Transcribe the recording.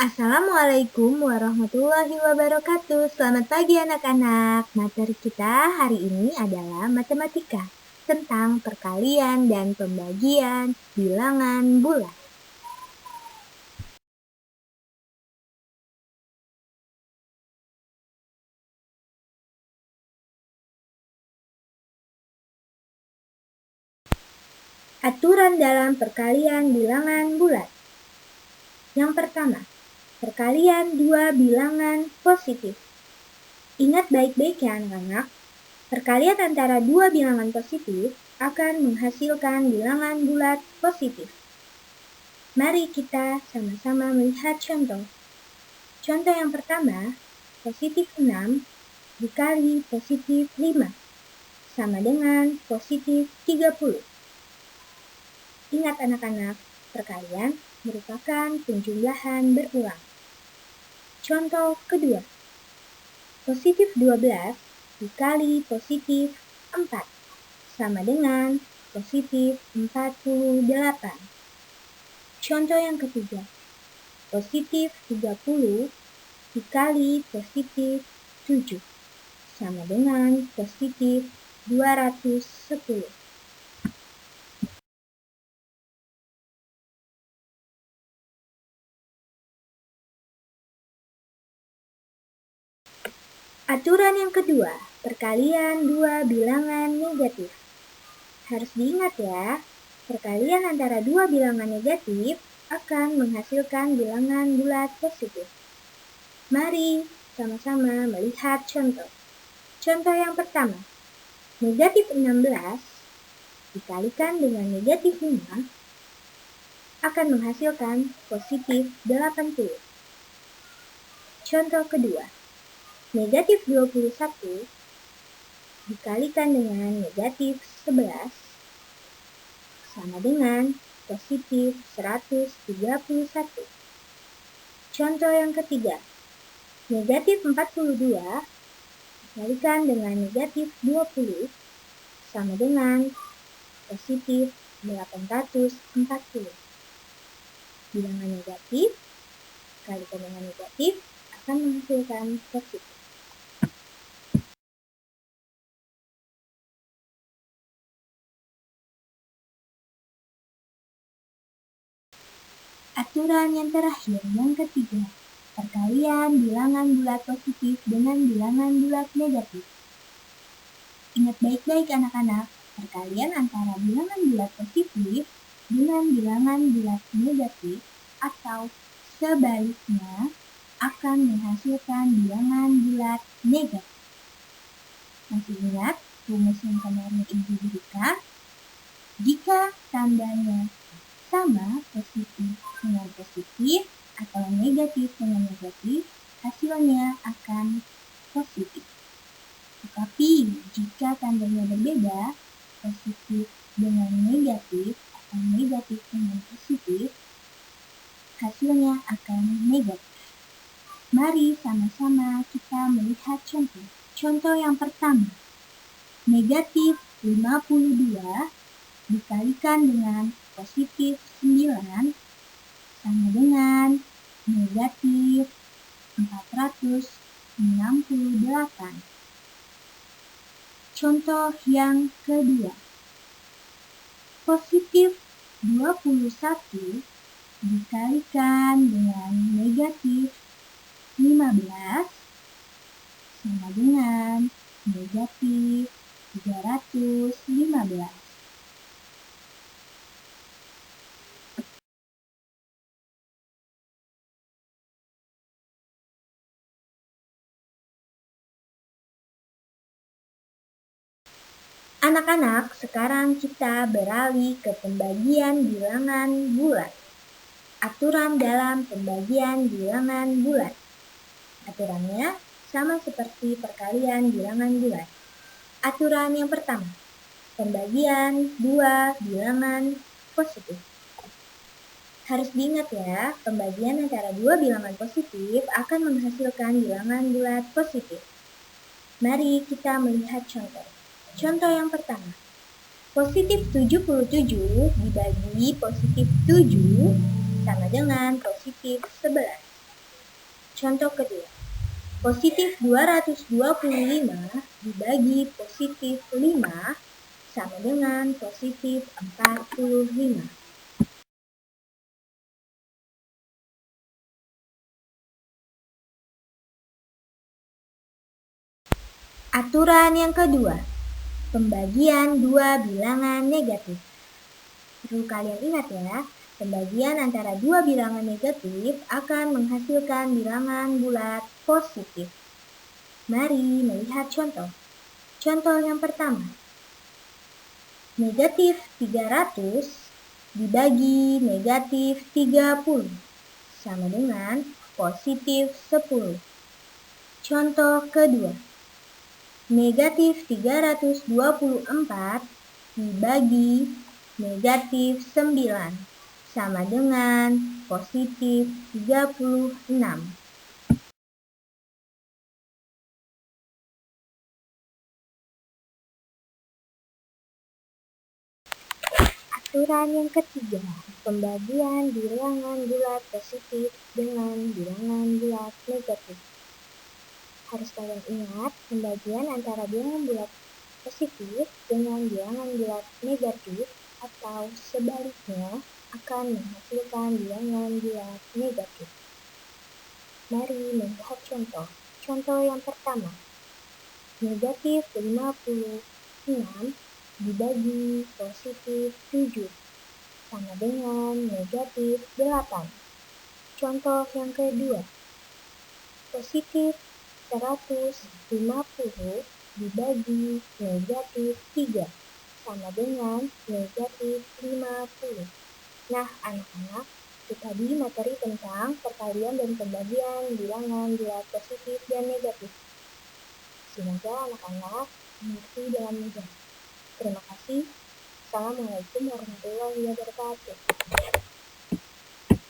Assalamualaikum warahmatullahi wabarakatuh. Selamat pagi anak-anak. Materi kita hari ini adalah matematika tentang perkalian dan pembagian bilangan bulat. Aturan dalam perkalian bilangan bulat. Yang pertama, perkalian dua bilangan positif. Ingat baik-baik ya anak-anak, perkalian antara dua bilangan positif akan menghasilkan bilangan bulat positif. Mari kita sama-sama melihat contoh. Contoh yang pertama, positif 6 dikali positif 5 sama dengan positif 30. Ingat anak-anak, perkalian merupakan penjumlahan berulang. Contoh kedua, positif 12 dikali positif 4 sama dengan positif 48. Contoh yang ketiga, positif 30 dikali positif 7 sama dengan positif 210. Aturan yang kedua, perkalian dua bilangan negatif. Harus diingat ya, perkalian antara dua bilangan negatif akan menghasilkan bilangan bulat positif. Mari sama-sama melihat contoh. Contoh yang pertama, negatif 16 dikalikan dengan negatif 5 akan menghasilkan positif 80. Contoh kedua, negatif 21 dikalikan dengan negatif 11 sama dengan positif 131. Contoh yang ketiga, negatif 42 dikalikan dengan negatif 20 sama dengan positif 840. Bilangan negatif dikalikan dengan negatif akan menghasilkan positif. Aturan yang terakhir, yang ketiga, perkalian bilangan bulat positif dengan bilangan bulat negatif. Ingat baik-baik anak-anak, perkalian antara bilangan bulat positif dengan bilangan bulat negatif atau sebaliknya akan menghasilkan bilangan bulat negatif. Masih ingat rumus yang kemarin Ibu berikan? Jika tandanya sama, positif dengan positif atau negatif dengan negatif, hasilnya akan positif. Tetapi jika tandanya berbeda, positif dengan negatif atau negatif dengan positif, hasilnya akan negatif. Mari sama-sama kita melihat contoh. Contoh yang pertama, negatif 52 dikalikan dengan positif 9 sama dengan negatif 468. Contoh yang kedua, positif 21 dikalikan dengan negatif 15 sama dengan negatif 315. Anak-anak, sekarang kita beralih ke pembagian bilangan bulat. Aturan dalam pembagian bilangan bulat. Aturannya sama seperti perkalian bilangan bulat. Aturan yang pertama, pembagian dua bilangan positif. Harus diingat ya, pembagian antara dua bilangan positif akan menghasilkan bilangan bulat positif. Mari kita melihat contoh. Contoh yang pertama, positif 77 dibagi positif 7 sama dengan positif 11. Contoh kedua, positif 225 dibagi positif 5 sama dengan positif 45. Aturan yang kedua, pembagian dua bilangan negatif. Perlu kalian ingat ya, pembagian antara dua bilangan negatif akan menghasilkan bilangan bulat positif. Mari melihat contoh. Contoh yang pertama, negatif 300 dibagi negatif 30 sama dengan positif 10. Contoh kedua, negatif 324 dibagi negatif 9 sama dengan positif 36. Aturan yang ketiga, pembagian bilangan bulat positif dengan bilangan bulat negatif. Harus kalian ingat, pembagian antara bilangan bulat positif dengan bilangan bulat negatif atau sebaliknya akan menghasilkan bilangan bulat negatif. Mari melihat contoh. Contoh yang pertama, negatif 56 dibagi positif 7 sama dengan negatif 8. Contoh yang kedua, positif 150 dibagi negatif 3 sama dengan negatif 50. Nah, anak-anak, itu tadi materi tentang perkalian dan pembagian bilangan bulat positif dan negatif. Semoga anak-anak mengerti dengan mudah. Terima kasih. Assalamualaikum warahmatullahi wabarakatuh.